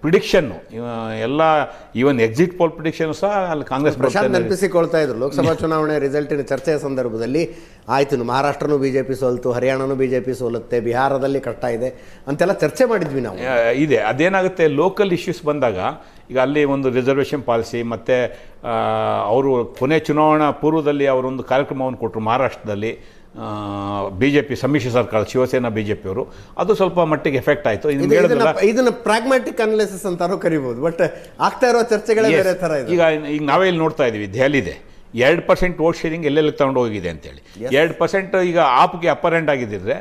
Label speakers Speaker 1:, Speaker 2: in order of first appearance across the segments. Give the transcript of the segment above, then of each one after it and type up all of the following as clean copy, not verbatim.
Speaker 1: Prediction ಎಲ್ಲ even exit poll prediction ಸಹ ಅಲ್ಲಿ ಕಾಂಗ್ರೆಸ್
Speaker 2: ಪ್ರಶಾಂತ್ ನೆನಪಿಸಿಕೊಳ್ತಾ ಇದ್ರು ಲೋಕಸಭಾ ಚುನಾವಣೆ ರಿಸಲ್ಟಿನ ಚರ್ಚೆಯ ಸಂದರ್ಭದಲ್ಲಿ ಆಯ್ತು ಮಹಾರಾಷ್ಟ್ರನೂ ಬಿಜೆಪಿ ಸೋಲ್ತು, ಹರಿಯಾಣನೂ ಬಿಜೆಪಿ ಸೋಲುತ್ತೆ, ಬಿಹಾರದಲ್ಲಿ ಕಷ್ಟ ಇದೆ ಅಂತೆಲ್ಲ ಚರ್ಚೆ ಮಾಡಿದ್ವಿ ನಾವು.
Speaker 1: ಇದೆ ಅದೇನಾಗುತ್ತೆ, ಲೋಕಲ್ ಇಶ್ಯೂಸ್ ಬಂದಾಗ ಈಗ ಅಲ್ಲಿ ಒಂದು ರಿಸರ್ವೇಷನ್ ಪಾಲಿಸಿ ಮತ್ತು ಅವರು ಕೊನೆ ಚುನಾವಣಾ ಪೂರ್ವದಲ್ಲಿ ಅವರೊಂದು ಕಾರ್ಯಕ್ರಮವನ್ನು ಕೊಟ್ಟರು ಮಹಾರಾಷ್ಟ್ರದಲ್ಲಿ. BJP ಸಮ್ಮಿಶ್ರ ಸರ್ಕಾರ, ಶಿವಸೇನಾ BJPಯವರು, ಅದು ಸ್ವಲ್ಪ ಮಟ್ಟಿಗೆ ಎಫೆಕ್ಟ್ ಆಯಿತು.
Speaker 2: ಇದನ್ನ ಪ್ರಾಗ್ಮ್ಯಾಟಿಕ್ ಅನಾಲಿಸಿಸ್ ಅಂತಾರೋ ಕರಿಬಹುದು, ಬಟ್ ಆಗ್ತಾ ಇರೋ ಚರ್ಚೆಗಳೇ ಬೇರೆ ಥರ ಇದೆ.
Speaker 1: ಈಗ ನಾವೇ ಇಲ್ಲಿ ನೋಡ್ತಾ ಇದ್ದೀವಿ, ದೆಹಲಿದೆ 2% ವೋಟ್ ಶೇರಿಂಗ್ ಎಲ್ಲೆಲ್ಲಿ ತಗೊಂಡು ಹೋಗಿದೆ ಅಂತೇಳಿ. 2% ಈಗ ಆಪ್ಗೆ ಅಪ್ಪರ್ ಎಂಡ್ ಆಗಿದ್ದರೆ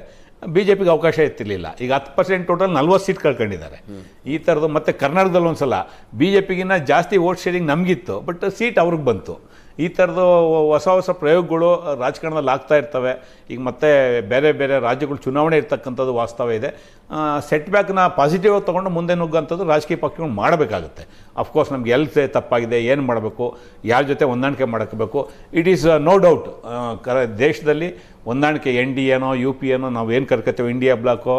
Speaker 1: BJPಗೆ ಅವಕಾಶ ಇರ್ತಿರ್ಲಿಲ್ಲ. ಈಗ 10% ಟೋಟಲ್ 40 ಸೀಟ್ ಕಳ್ಕೊಂಡಿದ್ದಾರೆ. ಈ ಥರದ್ದು ಮತ್ತು ಕರ್ನಾಟಕದಲ್ಲಿ ಒಂದು ಸಲ BJPಗಿನ್ನ ಜಾಸ್ತಿ ವೋಟ್ ಶೇರಿಂಗ್ ನಮಗಿತ್ತು, ಬಟ್ ಸೀಟ್ ಅವ್ರಿಗೆ ಬಂತು. ಈ ಥರದ್ದು ಹೊಸ ಪ್ರಯೋಗಗಳು ರಾಜಕಾರಣದಲ್ಲಿ ಆಗ್ತಾ ಇರ್ತವೆ. ಈಗ ಮತ್ತೆ ಬೇರೆ ಬೇರೆ ರಾಜ್ಯಗಳು ಚುನಾವಣೆ ಇರ್ತಕ್ಕಂಥದ್ದು ವಾಸ್ತವ ಇದೆ. ಸೆಟ್ಬ್ಯಾಕ್ನ ಪಾಸಿಟಿವ್ ಆಗಿ ತೊಗೊಂಡು ಮುಂದೆ ನುಗ್ಗಂಥದ್ದು ರಾಜಕೀಯ ಪಕ್ಷಗಳು ಮಾಡಬೇಕಾಗುತ್ತೆ. ಅಫ್ಕೋರ್ಸ್ ನಮ್ಗೆ ಎಲ್ಲಿ ತಪ್ಪಾಗಿದೆ, ಏನು ಮಾಡಬೇಕು, ಯಾರ ಜೊತೆ ಹೊಂದಾಣಿಕೆ ಮಾಡಬೇಕು, ಇಟ್ ಈಸ್ ನೋ ಡೌಟ್. ದೇಶದಲ್ಲಿ ಹೊಂದಾಣಿಕೆ NDAನೋ UPAನೋ ನಾವು ಏನು ಕರ್ಕೊತೀವಿ, ಇಂಡಿಯಾ ಬ್ಲಾಕೋ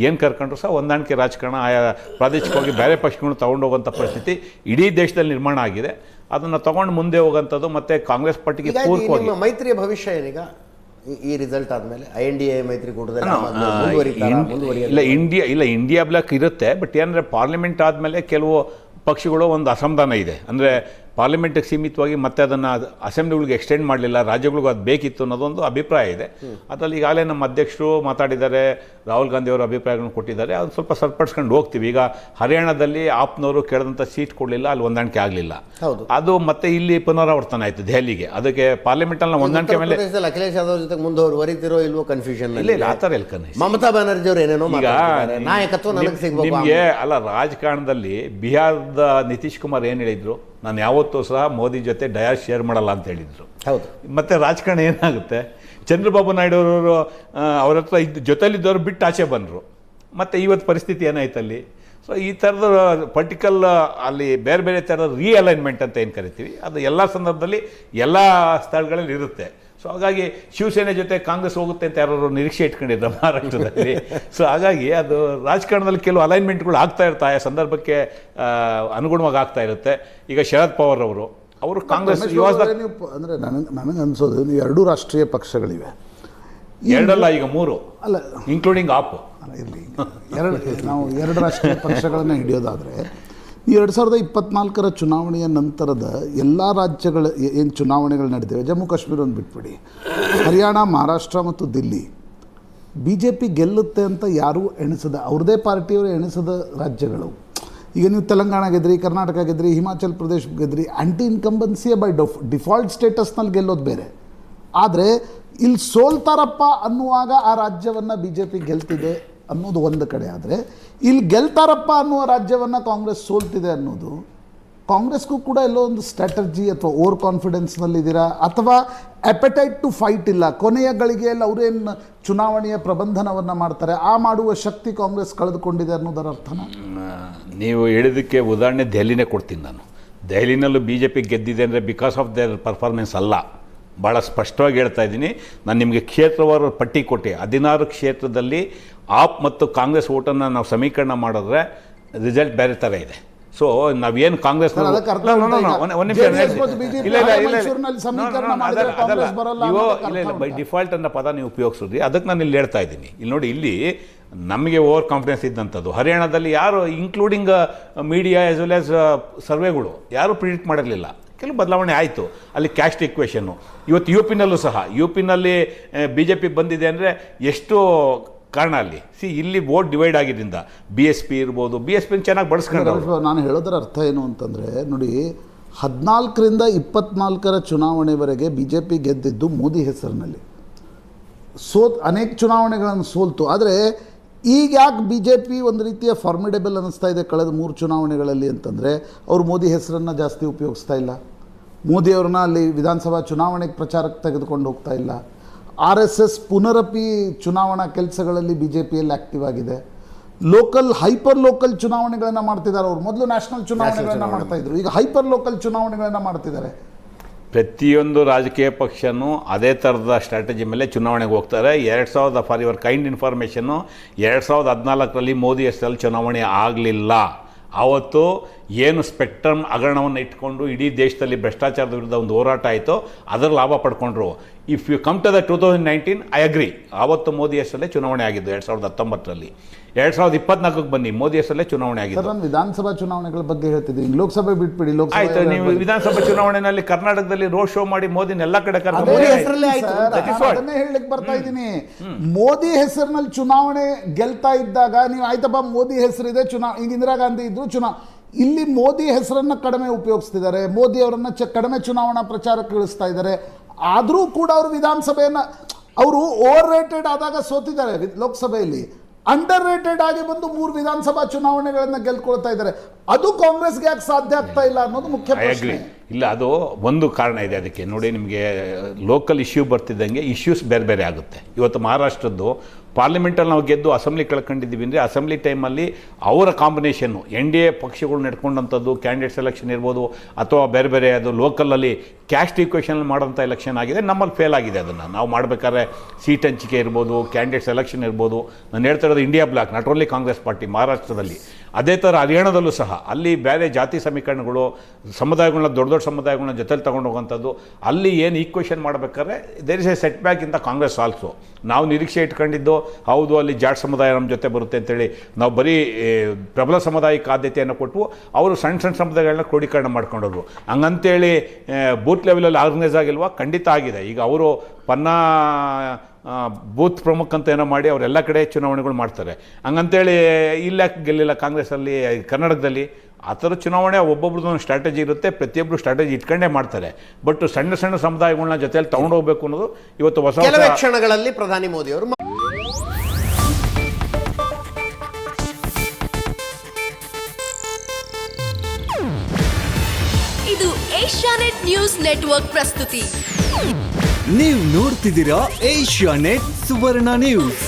Speaker 1: ಏನು ಕರ್ಕೊಂಡ್ರು ಸಹ ಹೊಂದಾಣಿಕೆ ರಾಜಕಾರಣ ಆಯಾ ಪ್ರಾದೇಶಿಕವಾಗಿ ಬೇರೆ ಪಕ್ಷಗಳನ್ನು ತೊಗೊಂಡೋಗೋಂಥ ಪರಿಸ್ಥಿತಿ ಇಡೀ ದೇಶದಲ್ಲಿ ನಿರ್ಮಾಣ ಆಗಿದೆ. ಅದನ್ನು ತೊಗೊಂಡು ಮುಂದೆ ಹೋಗೋಂಥದ್ದು ಮತ್ತು ಕಾಂಗ್ರೆಸ್ ಪಾರ್ಟಿಗೆ ಪೂರಕವಾಗಿ
Speaker 2: ಮೈತ್ರಿಯ ಭವಿಷ್ಯ ಏನೀಗ ಈ ರಿಸಲ್ಟ್ ಆದಮೇಲೆ INDA ಮೈತ್ರಿಕೂಟದಲ್ಲಿ
Speaker 1: ಇಂಡಿಯಾ ಬ್ಲಾಕ್ ಇರುತ್ತೆ. ಬಟ್ ಏನಂದರೆ ಪಾರ್ಲಿಮೆಂಟ್ ಆದಮೇಲೆ ಕೆಲವು ಪಕ್ಷಗಳು ಒಂದು ಅಸಮಾಧಾನ ಇದೆ. ಅಂದರೆ ಪಾರ್ಲಿಮೆಂಟಿಗೆ ಸೀಮಿತವಾಗಿ ಮತ್ತೆ ಅದನ್ನು ಅಸೆಂಬ್ಲಿಗಳಿಗೆ ಎಕ್ಸ್ಟೆಂಡ್ ಮಾಡಲಿಲ್ಲ, ರಾಜ್ಯಗಳಿಗೂ ಅದು ಬೇಕಿತ್ತು ಅನ್ನೋದೊಂದು ಅಭಿಪ್ರಾಯ ಇದೆ. ಅದರಲ್ಲಿ ಈಗಾಗಲೇ ನಮ್ಮ ಅಧ್ಯಕ್ಷರು ಮಾತಾಡಿದ್ದಾರೆ, ರಾಹುಲ್ ಗಾಂಧಿ ಅವರು ಅಭಿಪ್ರಾಯಗಳನ್ನು ಕೊಟ್ಟಿದ್ದಾರೆ. ಅದು ಸ್ವಲ್ಪ ಸರಿಪಡಿಸ್ಕೊಂಡು ಹೋಗ್ತೀವಿ. ಈಗ ಹರಿಯಾಣದಲ್ಲಿ ಆಪ್ನವರು ಕೇಳಿದಂಥ ಸೀಟ್ ಕೊಡಲಿಲ್ಲ, ಅಲ್ಲಿ ಹೊಂದಾಣಿಕೆ ಆಗಲಿಲ್ಲ. ಅದು ಮತ್ತೆ ಇಲ್ಲಿ ಪುನರಾವರ್ತನೆ ಆಯಿತು ದೆಹಲಿಗೆ. ಅದಕ್ಕೆ ಪಾರ್ಲಿಮೆಂಟಲ್ಲಿ ಹೊಂದಾಣಿಕೆ ಮೇಲೆ
Speaker 2: ಅಖಿಲೇಶ್ ಯಾದವ್ ಜೊತೆ ಮುಂದುವರಿತಿರೋ ಇಲ್ವೋ ಕನ್ಫ್ಯೂಷನ್
Speaker 1: ಇಲ್ಲ. ಆ ಥರ ಇಲ್ಲ ಕನ್ಫ್ಯೂಷನ್.
Speaker 2: ಮಮತಾ ಬ್ಯಾನರ್ಜಿ ಅವರು ಏನೇನೋ ನಾಯಕತ್ವ ನನಗೆ ಸಿಗಬೇಕು.
Speaker 1: ನಿಮಗೆ ಅಲ್ಲ, ರಾಜಕಾರಣದಲ್ಲಿ ಬಿಹಾರದ ನಿತೀಶ್ ಕುಮಾರ್ ಏನು ಹೇಳಿದ್ರು, ನಾನು ಯಾವತ್ತೂ ಸಹ ಮೋದಿ ಜೊತೆ ಡಯಾಸ್ ಶೇರ್ ಮಾಡಲ್ಲ ಅಂತ ಹೇಳಿದರು.
Speaker 2: ಹೌದು.
Speaker 1: ಮತ್ತು ರಾಜಕಾರಣ ಏನಾಗುತ್ತೆ, ಚಂದ್ರಬಾಬು ನಾಯ್ಡು ಅವರು ಅವ್ರ ಹತ್ರ ಜೊತೆಲಿದ್ದವರು ಬಿಟ್ಟು ಆಚೆ ಬಂದರು. ಮತ್ತು ಇವತ್ತು ಪರಿಸ್ಥಿತಿ ಏನಾಯ್ತಲ್ಲಿ. ಸೊ ಈ ಥರದ ಪರ್ಟಿಕಲ್ ಅಲ್ಲಿ ಬೇರೆ ಬೇರೆ ಥರದ ರೀಅಲೈನ್ಮೆಂಟ್ ಅಂತ ಏನು ಕರಿತೀವಿ, ಅದು ಎಲ್ಲ ಸಂದರ್ಭದಲ್ಲಿ ಎಲ್ಲ ಸ್ಥಳಗಳಲ್ಲಿ ಇರುತ್ತೆ. ಸೊ ಹಾಗಾಗಿ ಶಿವಸೇನೆ ಜೊತೆ ಕಾಂಗ್ರೆಸ್ ಹೋಗುತ್ತೆ ಅಂತ ಯಾರು ನಿರೀಕ್ಷೆ ಇಟ್ಕೊಂಡಿದ್ರು ಮಹಾರಾಷ್ಟ್ರದಲ್ಲಿ. ಸೊ ಹಾಗಾಗಿ ಅದು ರಾಜಕಾರಣದಲ್ಲಿ ಕೆಲವು ಅಲೈನ್ಮೆಂಟ್ಗಳು ಆಗ್ತಾ ಇರ್ತಾರೆ, ಆಯಾ ಸಂದರ್ಭಕ್ಕೆ ಅನುಗುಣವಾಗಿ ಆಗ್ತಾ ಇರುತ್ತೆ. ಈಗ ಶರದ್ ಪವಾರ್ ಅವರು ಕಾಂಗ್ರೆಸ್
Speaker 3: ಅಂದರೆ ನನಗೆ ಅನಿಸೋದು, ನೀವು 2 ರಾಷ್ಟ್ರೀಯ ಪಕ್ಷಗಳಿವೆ,
Speaker 1: 2 ಅಲ್ಲ ಈಗ 3 ಅಲ್ಲ, ಇನ್ಕ್ಲೂಡಿಂಗ್ ಆಪ್.
Speaker 3: ಇರಲಿ, ನಾವು 2 ರಾಷ್ಟ್ರೀಯ ಪಕ್ಷಗಳನ್ನು ಹಿಡಿಯೋದಾದರೆ 2024ರ ಚುನಾವಣೆಯ ನಂತರದ ಎಲ್ಲ ರಾಜ್ಯಗಳ ಏನು ಚುನಾವಣೆಗಳು ನಡೆದಿವೆ, ಜಮ್ಮು ಕಾಶ್ಮೀರವನ್ನು ಬಿಟ್ಬಿಡಿ, ಹರಿಯಾಣ, ಮಹಾರಾಷ್ಟ್ರ ಮತ್ತು ದಿಲ್ಲಿ, BJP ಗೆಲ್ಲುತ್ತೆ ಅಂತ ಯಾರೂ ಎಣಿಸದ, ಅವ್ರದ್ದೇ ಪಾರ್ಟಿಯವರು ಎಣಿಸದ ರಾಜ್ಯಗಳು. ಈಗ ನೀವು ತೆಲಂಗಾಣ ಗೆದ್ರಿ, ಕರ್ನಾಟಕ ಗೆದ್ರಿ, ಹಿಮಾಚಲ್ ಪ್ರದೇಶ ಗೆದ್ರಿ, ಆ್ಯಂಟಿ ಇನ್ಕಂಬನ್ಸಿಯೇ ಬೈ ಡಿಫಾಲ್ಟ್ ಸ್ಟೇಟಸ್ನಲ್ಲಿ ಗೆಲ್ಲೋದು ಬೇರೆ. ಆದರೆ ಇಲ್ಲಿ ಸೋಲ್ತಾರಪ್ಪ ಅನ್ನುವಾಗ ಆ ರಾಜ್ಯವನ್ನು BJP ಗೆಲ್ತಿದೆ ಅನ್ನೋದು ಒಂದು ಕಡೆ. ಆದರೆ ಇಲ್ಲಿ ಗೆಲ್ತಾರಪ್ಪ ಅನ್ನುವ ರಾಜ್ಯವನ್ನು ಕಾಂಗ್ರೆಸ್ ಸೋಲ್ತಿದೆ ಅನ್ನೋದು, ಕಾಂಗ್ರೆಸ್ಗೂ ಕೂಡ ಎಲ್ಲೋ ಒಂದು ಸ್ಟ್ರಾಟಜಿ ಅಥವಾ ಓವರ್ ಕಾನ್ಫಿಡೆನ್ಸ್ನಲ್ಲಿದ್ದೀರಾ, ಅಥವಾ ಅಪೆಟೈಟ್ ಟು ಫೈಟ್ ಇಲ್ಲ, ಕೊನೆಯ ಗಳಿಗೆಯಲ್ಲಿ ಅವರೇನು ಚುನಾವಣೆಯ ಪ್ರಬಂಧನವನ್ನು ಮಾಡ್ತಾರೆ, ಆ ಮಾಡುವ ಶಕ್ತಿ ಕಾಂಗ್ರೆಸ್ ಕಳೆದುಕೊಂಡಿದೆ ಅನ್ನೋದರ ಅರ್ಥನ?
Speaker 1: ನೀವು ಹೇಳಿದ್ದಕ್ಕೆ ಉದಾಹರಣೆ ದೆಹಲಿನೇ ಕೊಡ್ತೀನಿ ನಾನು. ದೆಹಲಿನಲ್ಲೂ BJP ಗೆದ್ದಿದೆ ಅಂದರೆ ಬಿಕಾಸ್ ಆಫ್ ದೇರ್ ಪರ್ಫಾರ್ಮೆನ್ಸ್ ಅಲ್ಲ, ಭಾಳ ಸ್ಪಷ್ಟವಾಗಿ ಹೇಳ್ತಾ ಇದ್ದೀನಿ. ನಾನು ನಿಮಗೆ ಕ್ಷೇತ್ರವಾರು ಪಟ್ಟಿ ಕೊಟ್ಟೆ. 16 ಕ್ಷೇತ್ರದಲ್ಲಿ ಆಪ್ ಮತ್ತು ಕಾಂಗ್ರೆಸ್ ಓಟನ್ನು ನಾವು ಸಮೀಕರಣ ಮಾಡಿದ್ರೆ ರಿಸಲ್ಟ್ ಬೇರೆ ಥರ ಇದೆ. ಸೊ ನಾವೇನು ಕಾಂಗ್ರೆಸ್ ಬೈ ಡಿಫಾಲ್ಟ್ ಅನ್ನೋ ಪದ ನೀವು ಉಪಯೋಗಿಸಿದ್ರಿ, ಅದಕ್ಕೆ ನಾನು ಇಲ್ಲಿ ಹೇಳ್ತಾ ಇದ್ದೀನಿ. ಇಲ್ಲಿ ನೋಡಿ, ಇಲ್ಲಿ ನಮಗೆ ಓವರ್ ಕಾನ್ಫಿಡೆನ್ಸ್ ಇದ್ದಂಥದ್ದು. ಹರಿಯಾಣದಲ್ಲಿ ಯಾರು including media as well as ಸರ್ವೆಗಳು ಯಾರೂ ಪ್ರಿಡಿಕ್ಟ್ ಮಾಡಿರಲಿಲ್ಲ. ಕೆಲವು ಬದಲಾವಣೆ ಆಯಿತು. ಅಲ್ಲಿ ಕ್ಯಾಸ್ಟ್ ಇಕ್ವೇಷನ್ನು ಇವತ್ತು UPನಲ್ಲೂ ಸಹ, UPನಲ್ಲಿ BJP ಬಂದಿದೆ ಅಂದರೆ ಎಷ್ಟು ಕಾರಣ ಅಲ್ಲಿ. ಇಲ್ಲಿ ವೋಟ್ ಡಿವೈಡ್ ಆಗಿದ್ದರಿಂದ BSP ಇರ್ಬೋದು, BSP ಚೆನ್ನಾಗಿ ಬಳಸ್ಕೊಂಡು.
Speaker 3: ನಾನು ಹೇಳೋದರ ಅರ್ಥ ಏನು ಅಂತಂದರೆ, ನೋಡಿ, 14ರಿಂದ 24ರ ಚುನಾವಣೆವರೆಗೆ BJP ಗೆದ್ದಿದ್ದು ಮೋದಿ ಹೆಸರಿನಲ್ಲಿ. ಅನೇಕ ಚುನಾವಣೆಗಳನ್ನು ಸೋಲ್ತು. ಆದರೆ ಈಗ ಯಾಕೆ BJP ಒಂದು ರೀತಿಯ ಫಾರ್ಮಿಡೇಬಲ್ ಅನ್ನಿಸ್ತಾ ಇದೆ ಕಳೆದ 3 ಚುನಾವಣೆಗಳಲ್ಲಿ ಅಂತಂದರೆ, ಅವರು ಮೋದಿ ಹೆಸರನ್ನು ಜಾಸ್ತಿ ಉಪಯೋಗಿಸ್ತಾ ಇಲ್ಲ, ಮೋದಿಯವ್ರನ್ನ ಅಲ್ಲಿ ವಿಧಾನಸಭಾ ಚುನಾವಣೆಗೆ ಪ್ರಚಾರಕ್ಕೆ ತೆಗೆದುಕೊಂಡು ಹೋಗ್ತಾ ಇಲ್ಲ. RSS ಪುನರಪಿ ಚುನಾವಣಾ ಕೆಲಸಗಳಲ್ಲಿ BJPಯಲ್ಲಿ ಆ್ಯಕ್ಟಿವ್ ಆಗಿದೆ. ಹೈಪರ್ ಲೋಕಲ್ ಚುನಾವಣೆಗಳನ್ನು ಮಾಡ್ತಿದ್ದಾರೆ. ಅವರು ಮೊದಲು ನ್ಯಾಷನಲ್ ಚುನಾವಣೆಗಳನ್ನು ಮಾಡ್ತಾಯಿದ್ರು, ಈಗ ಹೈಪರ್ ಲೋಕಲ್ ಚುನಾವಣೆಗಳನ್ನು ಮಾಡ್ತಿದ್ದಾರೆ.
Speaker 1: ಪ್ರತಿಯೊಂದು ರಾಜಕೀಯ ಪಕ್ಷನೂ ಅದೇ ಥರದ ಸ್ಟ್ರಾಟಜಿ ಮೇಲೆ ಚುನಾವಣೆಗೆ ಹೋಗ್ತಾರೆ. 2000 ಫಾರ್ ಯುವರ್ ಕೈಂಡ್ ಇನ್ಫಾರ್ಮೇಷನ್ನು, 2014ರಲ್ಲಿ ಮೋದಿ ಹೆಸರಲ್ಲಿ ಚುನಾವಣೆ ಆಗಲಿಲ್ಲ. ಆವತ್ತು ಏನು ಸ್ಪೆಕ್ಟ್ರಮ್ ಹಗರಣವನ್ನು ಇಟ್ಕೊಂಡು ಇಡೀ ದೇಶದಲ್ಲಿ ಭ್ರಷ್ಟಾಚಾರದ ವಿರುದ್ಧ ಒಂದು ಹೋರಾಟ ಆಯಿತು, ಅದರ ಲಾಭ ಪಡ್ಕೊಂಡ್ರು. If you come to the 2019, I agree, ಆವತ್ತು ಮೋದಿ ಹೆಸರಲ್ಲೇ ಚುನಾವಣೆ ಆಗಿದ್ದು 2019ರಲ್ಲಿ. 2024ಕ್ಕೆ ಬನ್ನಿ, ಮೋದಿ ಹೆಸರಲ್ಲೇ ಚುನಾವಣೆ ಆಗಿದ್ದು.
Speaker 3: ಸರ್, ನಾನು ವಿಧಾನಸಭಾ ಚುನಾವಣೆಗಳ ಬಗ್ಗೆ ಹೇಳ್ತಿದ್ದೀನಿ, ಲೋಕಸಭೆ ಬಿಟ್ಬಿಡಿ.
Speaker 1: ಆಯ್ತು, ನೀವು ವಿಧಾನಸಭಾ ಚುನಾವಣೆಯಲ್ಲಿ ಕರ್ನಾಟಕದಲ್ಲಿ ರೋಡ್ ಶೋ ಮಾಡಿ ಮೋದಿನ ಎಲ್ಲ ಕಡೆ ಕರ್ಕೊಂಡು
Speaker 3: ಅದನ್ನೇ ಹೇಳಲಿಕ್ಕೆ ಬರ್ತಾ ಇದ್ದೀನಿ. ಮೋದಿ ಹೆಸರಿನಲ್ಲಿ ಚುನಾವಣೆ ಗೆಲ್ತಾ ಇದ್ದಾಗ ನೀವು ಆಯ್ತಪ್ಪ ಮೋದಿ ಹೆಸರಿದೆ, ಈಗ ಇಂದಿರಾ ಗಾಂಧಿ ಇದ್ರು ಇಲ್ಲಿ ಮೋದಿ ಹೆಸರನ್ನ ಕಡಿಮೆ ಉಪಯೋಗಿಸ್ತಿದ್ದಾರೆ, ಮೋದಿ ಅವರನ್ನ ಕಡಿಮೆ ಚುನಾವಣಾ ಪ್ರಚಾರಕ್ಕೆ ಇಳಿಸ್ತಾ ಇದ್ದಾರೆ. ಆದರೂ ಕೂಡ ಅವರು ವಿಧಾನಸಭೆಯನ್ನ ಅವರು ಓವರ್ ರೇಟೆಡ್ ಆದಾಗ ಸೋತಿದ್ದಾರೆ, ಲೋಕಸಭೆಯಲ್ಲಿ ಅಂಡರ್ ರೇಟೆಡ್ ಆಗಿ ಬಂದು 3 ವಿಧಾನಸಭಾ ಚುನಾವಣೆಗಳನ್ನ ಗೆಲ್ಕೊಳ್ತಾ ಇದ್ದಾರೆ. ಅದು ಕಾಂಗ್ರೆಸ್ಗೆ ಯಾಕೆ ಸಾಧ್ಯ ಆಗ್ತಾ ಇಲ್ಲ ಅನ್ನೋದು ಮುಖ್ಯ ಪ್ರಶ್ನೆ.
Speaker 1: ಇಲ್ಲ, ಅದು ಒಂದು ಕಾರಣ ಇದೆ ಅದಕ್ಕೆ. ನೋಡಿ, ನಿಮಗೆ ಲೋಕಲ್ ಇಶ್ಯೂ ಬರ್ತಿದ್ದಂಗೆ ಇಶ್ಯೂಸ್ ಬೇರೆ ಬೇರೆ ಆಗುತ್ತೆ. ಇವತ್ತು ಮಹಾರಾಷ್ಟ್ರದ್ದು ಪಾರ್ಲಿಮೆಂಟಲ್ಲಿ ನಾವು ಗೆದ್ದು ಅಸೆಂಬ್ಲಿ ಕಳ್ಕೊಂಡಿದ್ದೀವಿ ಅಂದರೆ ಅಸೆಂಬ್ಲಿ ಟೈಮಲ್ಲಿ ಅವರ ಕಾಂಬಿನೇಷನ್ನು NDA ಪಕ್ಷಗಳು ನಡ್ಕೊಂಡಂಥದ್ದು ಕ್ಯಾಂಡಿಡೇಟ್ ಸೆಲೆಕ್ಷನ್ ಇರ್ಬೋದು, ಅಥವಾ ಬೇರೆ ಬೇರೆ ಅದು ಲೋಕಲಲ್ಲಿ ಕ್ಯಾಸ್ಟ್ ಈಕ್ವೇಷನ್ ಮಾಡೋಂಥ ಎಲೆಕ್ಷನ್ ಆಗಿದೆ. ನಮ್ಮಲ್ಲಿ ಫೇಲ್ ಆಗಿದೆ. ಅದನ್ನು ನಾವು ಮಾಡಬೇಕಾದ್ರೆ ಸೀಟ್ ಹಂಚಿಕೆ ಇರ್ಬೋದು, ಕ್ಯಾಂಡಿಡೇಟ್ ಸೆಲೆಕ್ಷನ್ ಇರ್ಬೋದು. ನಾನು ಹೇಳ್ತಾ ಇರೋದು India bloc, not only Congress party ಮಹಾರಾಷ್ಟ್ರದಲ್ಲಿ. ಅದೇ ಥರ ಹರಿಯಾಣದಲ್ಲೂ ಸಹ ಅಲ್ಲಿ ಬೇರೆ ಜಾತಿ ಸಮೀಕರಣಗಳು, ಸಮುದಾಯಗಳನ್ನ ದೊಡ್ಡ ದೊಡ್ಡ ಸಮುದಾಯಗಳನ್ನ ಜೊತೆಲಿ ತೊಗೊಂಡು ಹೋಗುವಂಥದ್ದು, ಅಲ್ಲಿ ಏನು ಈಕ್ವೇಷನ್ ಮಾಡಬೇಕಾದ್ರೆ there is a setback ಇಂದ ಕಾಂಗ್ರೆಸ್ ಆಲ್ಸೋ. ನಾವು ನಿರೀಕ್ಷೆ ಇಟ್ಕೊಂಡಿದ್ದು ಹೌದು ಅಲ್ಲಿ ಜಾಟ್ ಸಮುದಾಯ ನಮ್ಮ ಜೊತೆ ಬರುತ್ತೆ ಅಂತೇಳಿ ನಾವು ಬರೀ ಪ್ರಬಲ ಸಮುದಾಯಕ್ಕೆ ಆದ್ಯತೆಯನ್ನು ಕೊಟ್ಟು ಅವರು ಸಣ್ಣ ಸಣ್ಣ ಸಮುದಾಯಗಳನ್ನ ಕ್ರೋಢೀಕರಣ ಮಾಡ್ಕೊಂಡವ್ರು. ಹಂಗಂತೇಳಿ ಬೂತ್ ಲೆವೆಲಲ್ಲಿ ಆರ್ಗನೈಸ್ ಆಗಿಲ್ವಾ? ಖಂಡಿತ ಆಗಿದೆ. ಈಗ ಅವರು ಪನ್ನಾ ಬೂತ್ ಪ್ರಮುಖ ಅಂತ ಏನೋ ಮಾಡಿ ಅವರೆಲ್ಲ ಕಡೆ ಚುನಾವಣೆಗಳು ಮಾಡ್ತಾರೆ. ಹಂಗಂತೇಳಿ ಇಲ್ಲ ಗೆಲ್ಲಿಲ್ಲ ಕಾಂಗ್ರೆಸ್ಸಲ್ಲಿ, ಕರ್ನಾಟಕದಲ್ಲಿ ಆ ಥರ ಚುನಾವಣೆ ಒಬ್ಬೊಬ್ರದ್ದು ಒಂದು ಸ್ಟ್ರಾಟಜಿ ಇರುತ್ತೆ, ಪ್ರತಿಯೊಬ್ಬರು ಸ್ಟ್ರಾಟಜಿ ಇಟ್ಕೊಂಡೇ ಮಾಡ್ತಾರೆ. ಬಟ್ ಸಣ್ಣ ಸಣ್ಣ ಸಮುದಾಯಗಳನ್ನ ಜೊತೆಯಲ್ಲಿ ತೊಗೊಂಡೋಗ್ಬೇಕು ಅನ್ನೋದು ಇವತ್ತು ಹೊಸ
Speaker 2: ಕೆಲವೇ ಕ್ಷಣಗಳಲ್ಲಿ ಪ್ರಧಾನಿ ಮೋದಿ ಅವರು
Speaker 4: ಇದು ಏಷ್ಯಾನೆಟ್ ನ್ಯೂಸ್ ನೆಟ್ವರ್ಕ್ ಪ್ರಸ್ತುತಿ.
Speaker 5: ನೀವು ನೋಡ್ತಿದ್ದೀರಾ ಏಷ್ಯಾನೆಟ್ ಸುವರ್ಣ ನ್ಯೂಸ್.